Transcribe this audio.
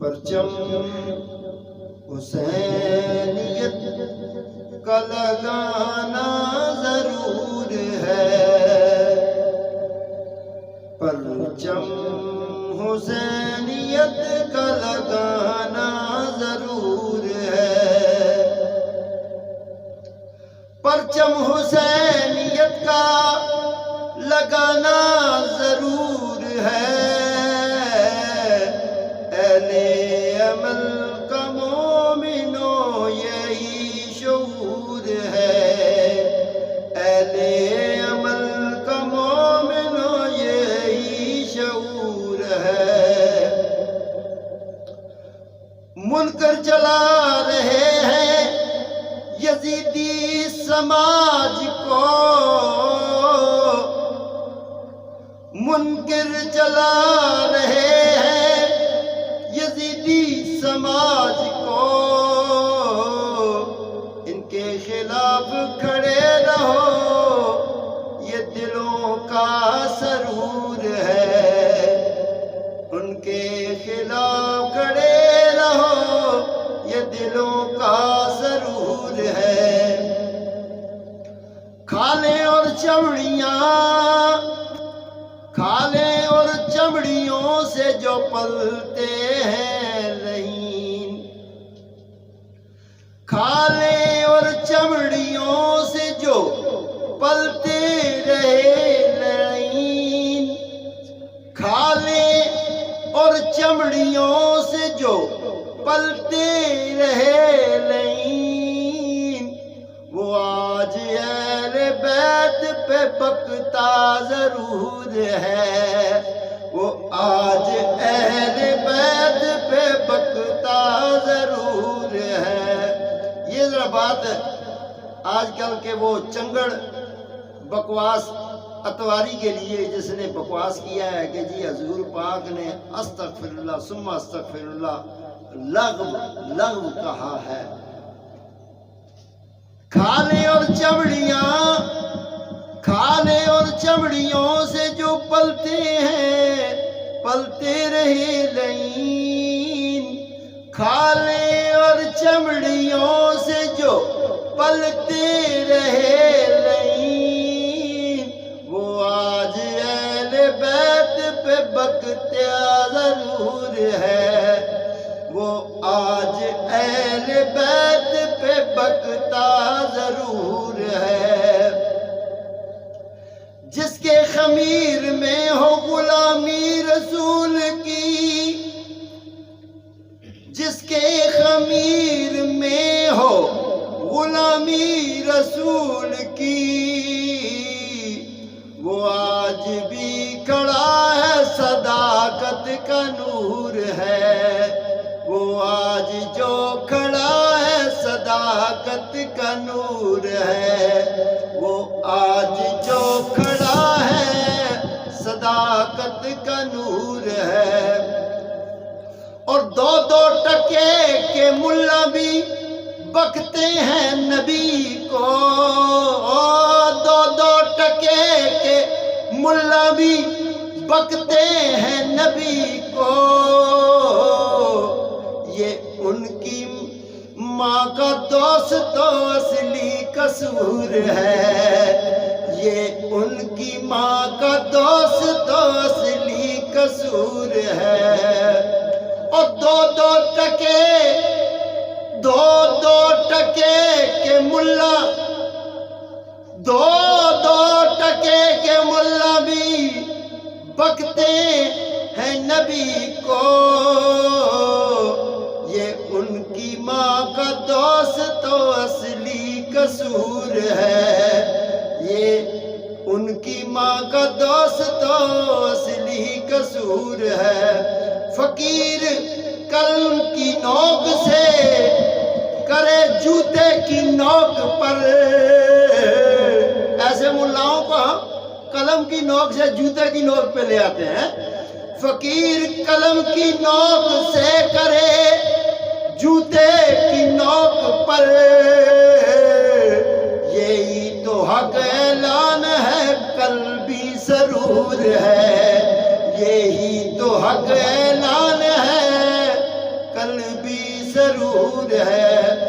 پرچم حسینیت کا لگانا ضرور ہے، پرچم حسینیت کا لگانا ضرور ہے، پرچم حسینیت کا لگانا ضرور ہے، اہل عمل کا مومنوں یہی شعور ہے، اہل عمل کا مومنوں یہی شعور ہے، منکر چلا رہے ہیں یزیدی سماج کو، منکر چلا رہے ہیں یزیدی سماج کو، ان کے خلاف کھڑے رہو یہ دلوں کا سرور ہے، ان کے خلاف کھڑے رہو یہ دلوں کا سرور ہے، کھالیں اور چمڑیاں، کھالیں اور چمڑیوں سے جو پلتے ہیں لعین، کھالیں اور چمڑیوں سے جو پلتے رہے لعین، کھالیں اور چمڑیوں سے جو پلتے رہے لعین، وہ آج اہل بیت پہ بکتا ضرور ہے، وہ آج اہل بیت پہ بکتا ضرور ہے۔ یہ ذرا بات ہے آج کل کے وہ چنگڑ بکواس اتواری کے لیے جس نے بکواس کیا ہے کہ جی حضور پاک نے استغفر اللہ ثم استغفر اللہ لغو کہا ہے، کھالیں اور چمڑیاں، کھالیں اور چمڑیوں سے جو پلتے ہیں پلتے رہے لعین، کھالیں اور چمڑیوں سے جو پلتے رہے لعین، وہ آج اہل بیت پہ بکتا ضرور ہے، وہ آج اہل بیت پہ بکتا ضرور ہے، جس کے خمیر میں ہو غلامی رسول کی، جس کے خمیر میں ہو غلامی رسول کی، وہ آج بھی کھڑا ہے صداقت کا نور ہے، وہ آج جو کھڑا ہے صداقت کا نور ہے، وہ آج جو کھڑا ہے صداقت کا نور ہے، اور دو دو ٹکے کے ملا بھی بکتے ہیں نبی کو، دو دو ٹکے کے ملا بھی بکتے ہیں نبی کو، یہ ان کی ماں کا دوست و اصلی قصور ہے، یہ ان کی ماں کا دوست و اصلی قصور ہے، اور دو دو ٹکے کے ملا، دو دو ٹکے کے ملا بھی بکتے ہیں نبی کو، یہ ان کی ماں کا دوست و اصلی قصور ہے، یہ ان کی ماں کا دوست و اصلی قصور ہے، فقیر قلم کی نوک سے کرے جوتے کی نوک پر، ایسے ملاؤں کو قلم کی نوک سے جوتے کی نوک پہ لے آتے ہیں، فقیر قلم کی نوک سے کرے جوتے کی نوک پر، یہی تو حق اعلان ہے قلبی سرور ہے، یہی تو حق اعلان ہے قلبی سرور ہے